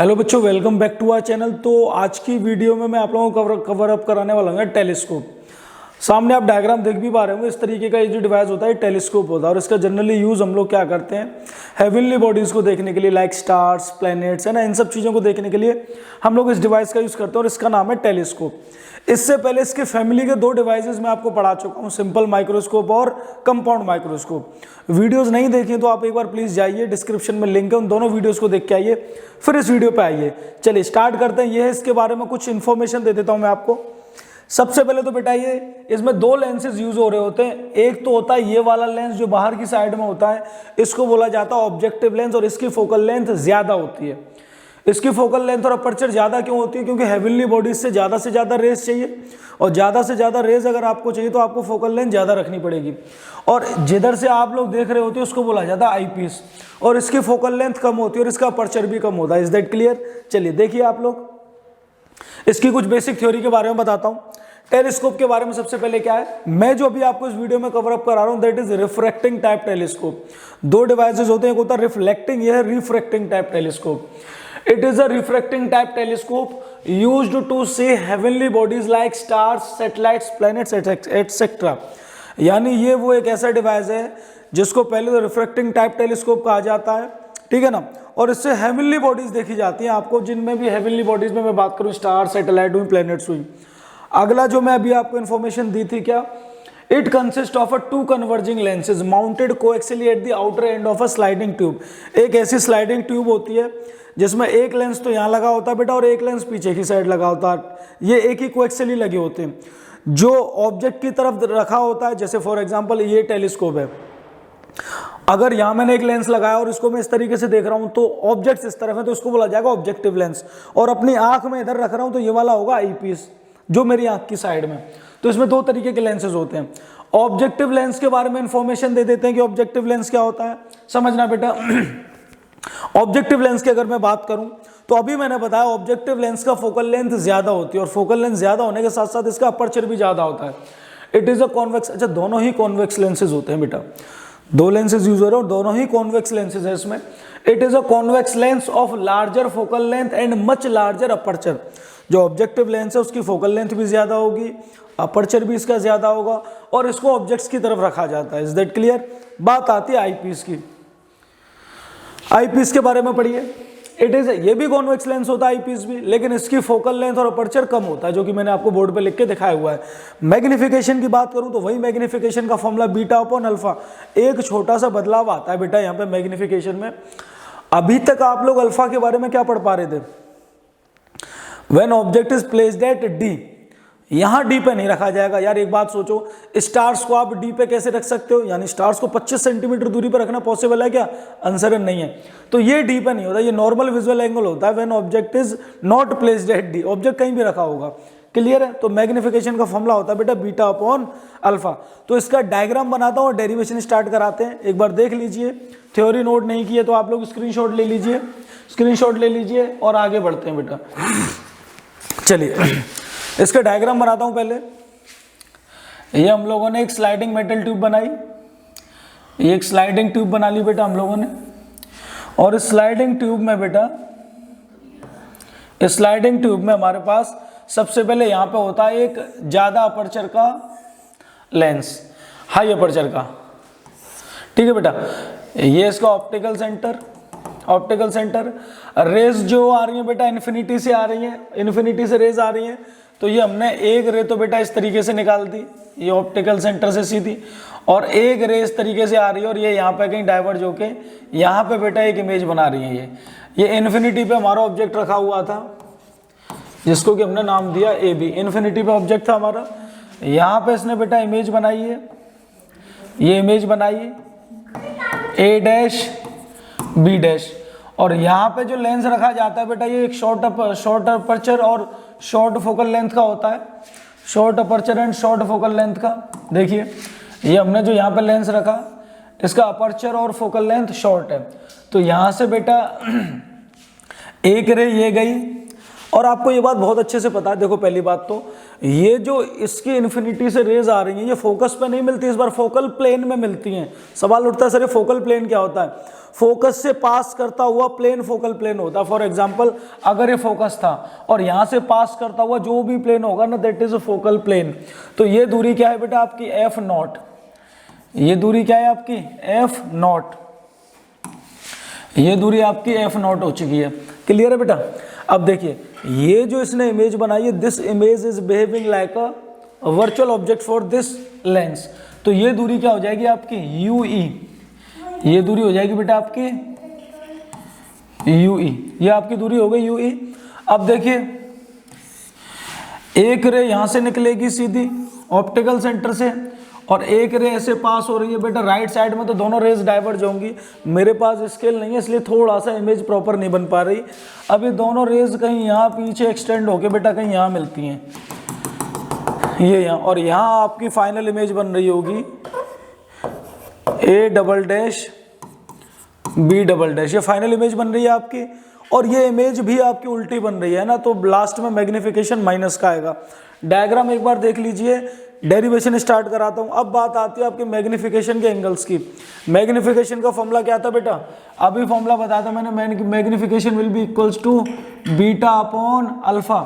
Hello बच्चों, welcome back to our channel. तो आज की वीडियो में मैं आप लोगों को कवर अप कराने वाला हूँ टेलीस्कोप। सामने आप डायग्राम देख भी पा रहे होंगे। इस तरीके का ये जो डिवाइस होता है टेलीस्कोप होता है और इसका जनरली यूज़ हम लोग क्या करते हैं, हेवनली बॉडीज़ को देखने के लिए, लाइक स्टार्स, प्लैनेट्स, है ना, इन सब चीज़ों को देखने के लिए हम लोग इस डिवाइस का यूज़ करते हैं और इसका नाम है टेलीस्कोप। इससे पहले इसके फैमिली के दो डिवाइसेस मैं आपको पढ़ा चुका हूँ, सिंपल माइक्रोस्कोप और कंपाउंड माइक्रोस्कोप। वीडियोस नहीं देखी तो आप एक बार प्लीज़ जाइए, डिस्क्रिप्शन में लिंक है, उन दोनों वीडियोस को देख के आइए, फिर इस वीडियो पे आइए। चलिए स्टार्ट करते हैं। ये है, इसके बारे में कुछ इन्फॉर्मेशन दे देता हूँ मैं आपको। सबसे पहले तो बेटा ये इसमें दो लेंसेज यूज हो रहे होते हैं। एक तो होता है ये वाला लेंस जो बाहर की साइड में होता है, इसको बोला जाता है ऑब्जेक्टिव लेंस, और इसकी फोकल लेंथ ज्यादा होती है। इसकी फोकल लेंथ और अपर्चर ज्यादा क्यों होती है? क्योंकि हेवनली बॉडीज से ज्यादा रेज चाहिए, और ज्यादा से ज्यादा रेज अगर आपको चाहिए तो आपको फोकल लेंथ ज्यादा रखनी पड़ेगी। और जिधर से आप लोग देख रहे होते हैं उसको बोला जाता है आईपीस, और इसकी फोकल लेंथ कम होती है और इसका अपर्चर भी कम होता है। Is that clear? चलिए देखिए आप लोग, इसकी कुछ बेसिक थ्योरी के बारे में बताता हूं। टेलीस्कोप के बारे में सबसे पहले क्या है, मैं जो अभी आपको इस वीडियो में कवर अप करा रहा हूं, that is refracting type telescope. दो डिवाइसेस होते हैं, एक होता है रिफ्लेक्टिंग, यह है refracting type telescope. It is a refracting type telescope used to see heavenly bodies like stars, satellites, planets etcetera. यानी ये वो एक ऐसा डिवाइस है जिसको पहले तो रिफ्रैक्टिंग टाइप टेलीस्कोप कहा जाता है, ठीक है ना, और इससे हेवनली बॉडीज देखी जाती हैं आपको, जिनमें भी हेवनली बॉडीज में मैं बात करूं, स्टार, सैटेलाइट हुई, प्लैनेट्स हुई। अगला जो मैं अभी आपको इन्फॉर्मेशन दी थी, क्या, it consist of a two converging lenses mounted coaxially at the outer end of a sliding tube. एक ऐसी स्लाइडिंग ट्यूब होती है जिसमें एक लेंस तो यहाँ लगा होता है बेटा और एक लेंस पीछे की साइड लगा होता है। ये एक ही कोएक्सियली लगे होते हैं, जो ऑब्जेक्ट की तरफ रखा होता है। जैसे फॉर एग्जाम्पल ये टेलीस्कोप है, अगर यहां मैंने एक लेंस लगाया और इसको मैं इस तरीके से देख रहा हूं तो ऑब्जेक्ट्स इस तरफ है, तो इसको बोला जाएगा ऑब्जेक्टिव लेंस। और अपनी आंख में इधर रख रहा हूं तो ये वाला होगा आईपीस, जो मेरी आंख की साइड में। तो इसमें दो तरीके के लेंसेज होते हैं। ऑब्जेक्टिव लेंस के बारे में इंफॉर्मेशन दे देते हैं कि ऑब्जेक्टिव लेंस क्या होता है, समझना बेटा। ऑब्जेक्टिव लेंस की अगर मैं बात करूं तो अभी मैंने बताया ऑब्जेक्टिव लेंस का फोकल लेंथ ज्यादा होती है, और फोकल लेंथ ज्यादा होने के साथ साथ इसका अपर्चर भी ज्यादा होता है। इट इज अ कॉन्वेक्स, अच्छा दोनों ही कॉन्वेक्स लेंसेज होते हैं बेटा, दो लेंसेज यूज हो रहे हैं और दोनों ही कॉन्वेक्स लेंसेज है इसमें। It is a convex lens of larger focal length and much larger aperture. जो ऑब्जेक्टिव लेंस है उसकी फोकल लेंथ भी ज्यादा होगी, अपर्चर भी इसका ज्यादा होगा, और इसको ऑब्जेक्ट्स की तरफ रखा जाता है। Is that clear? बात आती है आईपीस की। आईपीस के बारे में पढ़िए। इट इज, ये भी कॉन्वेक्स लेंस होता है आईपीस भी, लेकिन इसकी फोकल लेंथ और अपर्चर कम होता है, जो कि मैंने आपको बोर्ड पे लिख के दिखाया हुआ है। मैग्निफिकेशन की बात करूं तो वही मैग्निफिकेशन का फॉर्मूला बीटा अपॉन अल्फा। एक छोटा सा बदलाव आता है बेटा यहाँ पे मैग्निफिकेशन में। अभी तक आप लोग अल्फा के बारे में क्या पढ़ पा रहे थे, when object is placed at D, यहां डी पे नहीं रखा जाएगा। यार एक बात सोचो, स्टार्स को आप डी पे कैसे रख सकते हो? यानी स्टार्स को 25 सेंटीमीटर दूरी पर रखना पॉसिबल है क्या? आंसर नहीं है। तो ये डी पे नहीं होता, ये नॉर्मल विजुअल एंगल होता है when object is not placed at D. Object कहीं भी रखा होगा। क्लियर है? तो मैग्निफिकेशन का फॉर्मूला होता है बेटा बीटा अपॉन अल्फा। तो इसका डायग्राम बनाता हूं और डेरिवेशन स्टार्ट कराते हैं। एक बार देख लीजिए, थ्योरी नोट नहीं की है तो आप लोग स्क्रीनशॉट ले लीजिए, स्क्रीनशॉट ले लीजिए और आगे बढ़ते हैं बेटा। चलिए इसका डायग्राम बनाता हूं पहले। ये हम लोगों ने एक स्लाइडिंग मेटल ट्यूब बनाई, ये एक स्लाइडिंग ट्यूब बना ली बेटा हम लोगों ने। और इस स्लाइडिंग ट्यूब में बेटा, इस स्लाइडिंग ट्यूब में हमारे पास सबसे पहले यहां पे होता है एक ज्यादा अपर्चर का लेंस, हाई अपर्चर का, ठीक है बेटा। ये इसका optical centre, optical centre. Rays जो आ रही है बेटा इन्फिनिटी से आ रही है, इन्फिनिटी से रेज आ रही है, तो ये हमने एक रे तो बेटा इस तरीके से निकाल दी, ये ऑप्टिकल सेंटर से सीधी, और एक रे इस तरीके से आ रही है और ये यहाँ पे कहीं डाइवर्ज होके यहाँ पे बेटा एक इमेज बना रही है। ये इन्फिनिटी पे हमारा ऑब्जेक्ट रखा हुआ था जिसको कि हमने नाम दिया ए बी। इन्फिनिटी पे ऑब्जेक्ट था हमारा, यहाँ पे इसने बेटा इमेज बनाई है, ये इमेज बनाई है ए डैश बी डैश। और यहाँ पे जो लेंस रखा जाता है बेटा, ये एक शॉर्ट अपर्चर और शॉर्ट फोकल लेंथ का होता है, short aperture and short focal length का। देखिए ये हमने जो यहाँ पे लेंस रखा, इसका अपर्चर और फोकल लेंथ शॉर्ट है, तो यहाँ से बेटा एक रे ये गई। और आपको ये बात बहुत अच्छे से पता है, देखो पहली बात तो ये जो इसकी इन्फिनिटी से रेज आ रही हैं ये फोकस पे नहीं मिलती, इस बार फोकल प्लेन में मिलती हैं। सवाल उठता है सर ये फोकल प्लेन क्या होता है? फोकस से पास करता हुआ प्लेन फोकल प्लेन होता है। फॉर एग्जांपल अगर ये फोकस था और यहाँ से पास करता हुआ जो भी प्लेन होगा ना, that is a focal plane. तो ये दूरी क्या है बेटा आपकी एफ नॉट, ये दूरी क्या है आपकी एफ नॉट, ये दूरी आपकी एफ नॉट हो चुकी है। क्लियर है बेटा। अब देखिए ये जो इसने इमेज बनाई है, this image is behaving like a virtual object for this lens. तो ये दूरी क्या हो जाएगी आपकी UE, ये दूरी हो जाएगी बेटा आपकी UE, ये आपकी दूरी हो गई UE। अब देखिए एक रे यहां से निकलेगी सीधी ऑप्टिकल सेंटर से और एक रे ऐसे पास हो रही है बेटा राइट साइड में, तो दोनों रेज डाइवर्ज होंगी। मेरे पास स्केल नहीं है इसलिए थोड़ा सा इमेज प्रॉपर नहीं बन पा रही। अब ये दोनों रेज कहीं यहाँ पीछे एक्सटेंड होके बेटा कहीं यहाँ मिलती हैं, ये यहाँ, और यहाँ आपकी फाइनल इमेज बन रही होगी A'(B'), ये फाइनल इमेज बन रही है आपकी। और ये इमेज भी आपकी उल्टी बन रही है ना, तो लास्ट में मैग्निफिकेशन माइनस का आएगा। डायग्राम एक बार देख लीजिए, डेरिवेशन स्टार्ट कराता हूँ। अब बात आती है आपके मैग्निफिकेशन के एंगल्स की। मैग्निफिकेशन का फॉर्मूला क्या था बेटा, अभी फॉर्मूला बताया था मैंने, magnification will be equals to beta upon alpha.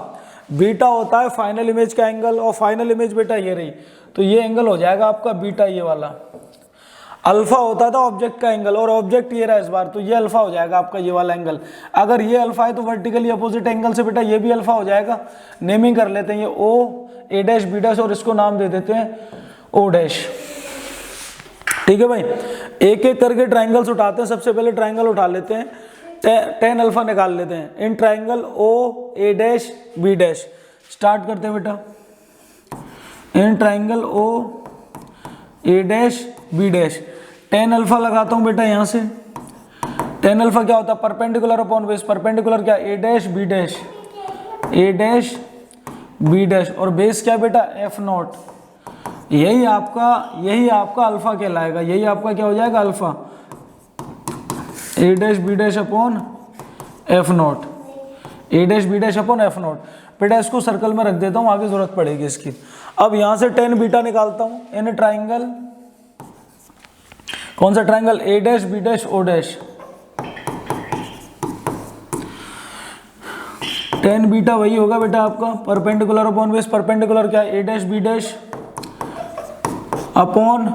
Beta होता है फाइनल इमेज का एंगल, और फाइनल इमेज बेटा ये रही, तो ये एंगल हो जाएगा आपका बीटा ये वाला। अल्फा होता था ऑब्जेक्ट का एंगल, और ऑब्जेक्ट ये रहा इस बार, तो ये अल्फा हो जाएगा आपका ये वाला एंगल। अगर ये अल्फा है तो वर्टिकली अपोजिट एंगल से बेटा ये भी अल्फा हो जाएगा। नेमिंग कर लेते हैं, ये O, A', B', और इसको नाम दे देते हैं O'। ठीक है भाई, एक एक करके ट्राइंगल्स उठाते हैं। सबसे पहले ट्राइंगल उठा लेते हैं, tan अल्फा निकाल लेते हैं इन ट्राइंगल OA', स्टार्ट करते हैं बेटा। In triangle OA', tan alpha लगाता हूं बेटा यहां से। tan अल्फा क्या होता है, परपेंडिकुलर अपॉन बेस। परपेंडिकुलर क्या, A', और बेस क्या बेटा F नॉट। यही आपका अल्फा कहलाएगा, यही आपका क्या हो जाएगा alpha, A', upon F not, A', upon F not. बेटा इसको सर्कल में रख देता हूं, आगे जरूरत पड़ेगी इसकी। अब यहां से tan बीटा निकालता हूं इन ट्राइंगल, कौन सा triangle, A', O'। tan beta वही होगा बेटा आपका परपेंडिकुलर अपॉन बेस। परपेंडिकुलर क्या है, A', अपॉन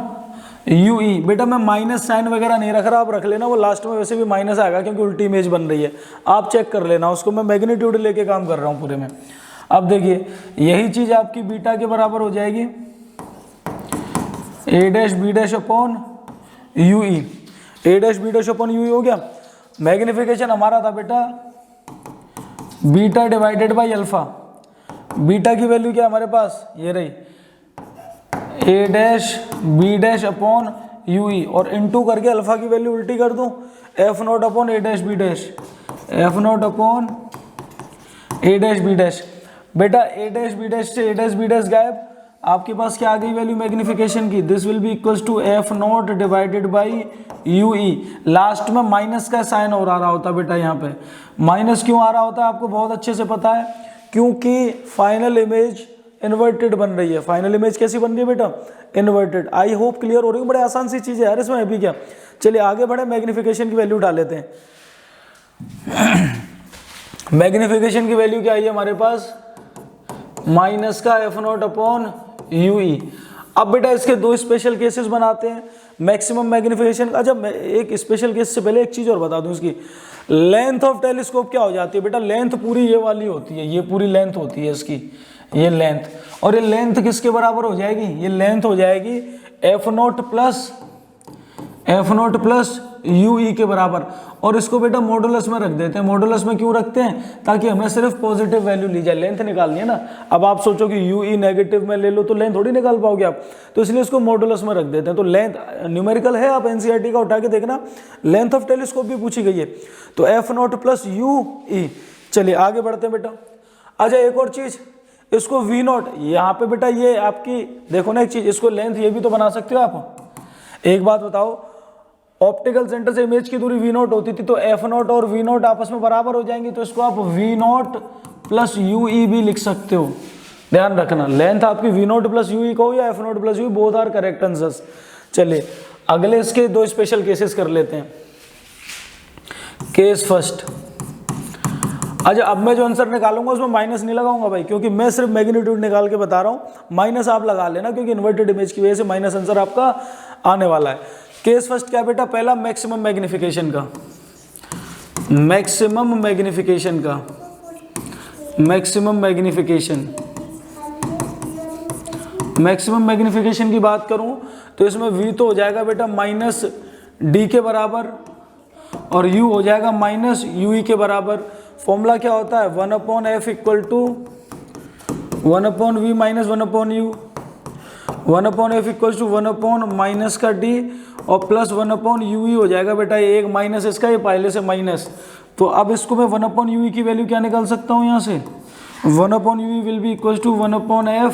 UE। बेटा मैं माइनस साइन वगैरह नहीं रख रहा, आप रख लेना, वो लास्ट में वैसे भी माइनस आएगा क्योंकि उल्टी इमेज बन रही है, आप चेक कर लेना उसको। मैं मैग्नीट्यूड लेके काम कर रहा हूँ पूरे में। अब देखिए यही चीज आपकी बीटा के बराबर हो जाएगी A', upon UE। A', upon UE हो गया। मैग्निफिकेशन हमारा था बेटा beta divided by alpha. Beta की वैल्यू क्या हमारे पास, ये रही A', अपॉन UE, और इनटू करके अल्फा की वैल्यू उल्टी कर दूं, F not upon A', F not upon A'। बेटा A', से A', गायब, आपके पास क्या आ गई वैल्यू मैग्निफिकेशन की, this will be equals to F not divided by UE। Last में माइनस का साइन और आ रहा होता बेटा, यहाँ पे माइनस क्यों आ रहा होता है आपको बहुत अच्छे से पता है, क्योंकि फाइनल इमेज इन्वर्टेड बन रही है। फाइनल इमेज कैसी बन रही है बेटा, इन्वर्टेड। आई होप क्लियर हो रही है, बड़े आसान सी चीज़ है यार इसमें, अभी क्या। चलिए आगे बढ़े, मैग्निफिकेशन की वैल्यू उठा लेते हैं। मैग्निफिकेशन की वैल्यू क्या आई है हमारे पास, माइनस का F नॉट अपॉन UE। अब बेटा इसके दो स्पेशल केसेस बनाते हैं मैक्सिमम मैग्निफिकेशन का। जब एक स्पेशल केस से पहले एक चीज़ और बता दूं, इसकी लेंथ ऑफ टेलीस्कोप क्या हो जाती है बेटा, लेंथ पूरी ये वाली होती है, ये पूरी लेंथ होती है इसकी, ये लेंथ। और ये लेंथ किसके बराबर हो जाएगी, ये लेंथ हो जाएगी F नॉट प्लस UE के बराबर। और इसको बेटा मॉडुलस में रख देते हैं। मॉडुलस में क्यों रखते हैं, ताकि हमें सिर्फ पॉजिटिव वैल्यू ली जाए, लेंथ निकालनी है ना। अब आप सोचो कि UE नेगेटिव में ले लो तो लेंथ थोड़ी निकाल पाओगे आप, तो इसलिए इसको मॉडुलस में रख देते हैं। तो लेंथ न्यूमेरिकल है, आप NCERT का उठा के देखना, लेंथ ऑफ टेलीस्कोप भी पूछी गई है। तो F नॉट प्लस UE। चलिए आगे बढ़ते हैं बेटा। अच्छा एक और चीज, इसको V नॉट, यहाँ पे बेटा ये आपकी देखो ना एक चीज, इसको लेंथ ये भी तो बना सकते हो आप। एक बात बताओ, ऑप्टिकल सेंटर से इमेज की दूरी V नॉट होती थी, तो F नॉट और V नॉट आपस में बराबर हो जाएंगी, तो इसको आप V नॉट प्लस UE भी लिख सकते हो। ध्यान रखना, लेंथ आपकी V नॉट प्लस UE को या F not plus UE, both are correct answers. चलिए अगले इसके दो स्पेशल केसेस कर लेते हैं। Case first. अच्छा, अब मैं जो आंसर निकालूंगा उसमें माइनस नहीं लगाऊंगा भाई, क्योंकि मैं सिर्फ मैग्नीट्यूड निकाल के बता रहा हूं। माइनस आप लगा लेना, क्योंकि इन्वर्टेड इमेज की वजह से माइनस आंसर आपका आने वाला है। केस फर्स्ट क्या बेटा, पहला मैक्सिमम मैग्निफिकेशन का, मैक्सिमम मैग्निफिकेशन का, मैक्सिमम मैग्निफिकेशन, मैक्सिमम मैग्निफिकेशन की बात करूं तो इसमें v तो हो जाएगा बेटा माइनस डी के बराबर, और u हो जाएगा माइनस ue के बराबर। फॉर्मूला क्या होता है, 1/f equal to 1/v minus 1/u, 1/f equal to 1/ minus का d और प्लस 1/ue हो जाएगा बेटा, ये एक माइनस इसका, ये पहले से माइनस। तो अब इसको मैं 1/ue की वैल्यू क्या निकाल सकता हूँ यहाँ से, 1/ue will be equal to 1/f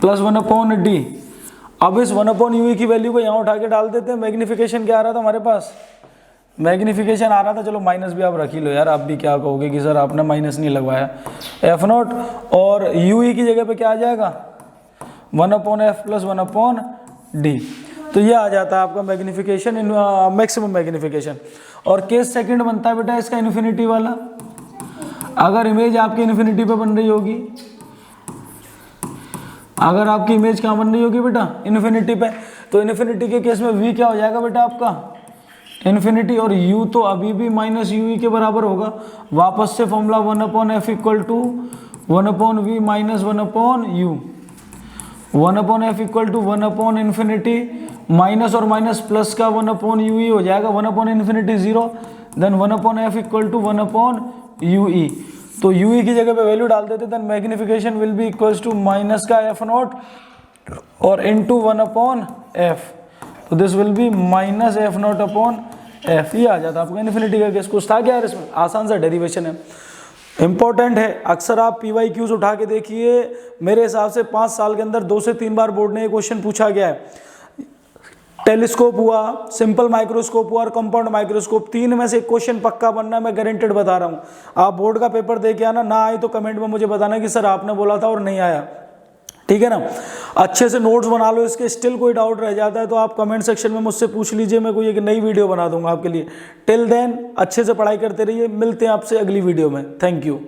plus 1/d। अब इस 1/ue की वैल्यू को यहाँ उठा के डाल देते हैं। मैग्निफिकेशन क्या आ रहा था हमारे पास, मैग्निफिकेशन आ रहा था, चलो माइनस भी आप रख ही लो यार, आप भी क्या कहोगे कि सर आपने माइनस नहीं लगवाया, f0 और ue की जगह पे क्या आ जाएगा 1/f प्लस 1/d। तो ये आ जाता है आपका मैग्निफिकेशन, मैक्सिमम मैग्निफिकेशन। और केस सेकंड बनता है बेटा इसका इन्फिनिटी वाला। अगर इमेज आपकी इन्फिनिटी पे बन रही होगी, अगर आपकी इमेज कहाँ बन रही होगी बेटा, इन्फिनिटी पे, तो इन्फिनिटी के केस में v क्या हो जाएगा बेटा आपका इन्फिनिटी, और u तो अभी भी माइनस ue के बराबर होगा। वापस से formula 1/f equal to 1/v minus 1/u, 1/f equal to 1/ infinity minus और माइनस प्लस का 1/ue हो जाएगा, 1/ infinity 0, then 1/f equal to 1/ue। तो ue की जगह पे वैल्यू डाल देते, then magnification will be equals to minus का f0 और इनटू 1/f, तो this will B minus f0/f। ये आ जाता है आपको इन्फिनिटी का केस। कुछ था क्या यार इसमें, आसान सा डेरिवेशन है, इंपॉर्टेंट है। अक्सर आप PYQs उठा के देखिए, मेरे हिसाब से 5 साल के अंदर 2 से 3 बार बोर्ड ने ये क्वेश्चन पूछा गया है। टेलीस्कोप हुआ, सिंपल माइक्रोस्कोप हुआ और कंपाउंड माइक्रोस्कोप, 3 में से एक क्वेश्चन पक्का बनना है, मैं गारंटेड बता रहा हूँ। आप बोर्ड का पेपर दे के आना, ना आए तो कमेंट में मुझे बताना कि सर आपने बोला था और नहीं आया, ठीक है ना। अच्छे से नोट्स बना लो इसके, स्टिल कोई डाउट रह जाता है तो आप कमेंट सेक्शन में मुझसे पूछ लीजिए, मैं कोई एक नई वीडियो बना दूंगा आपके लिए। टिल देन अच्छे से पढ़ाई करते रहिए, मिलते हैं आपसे अगली वीडियो में। Thank you.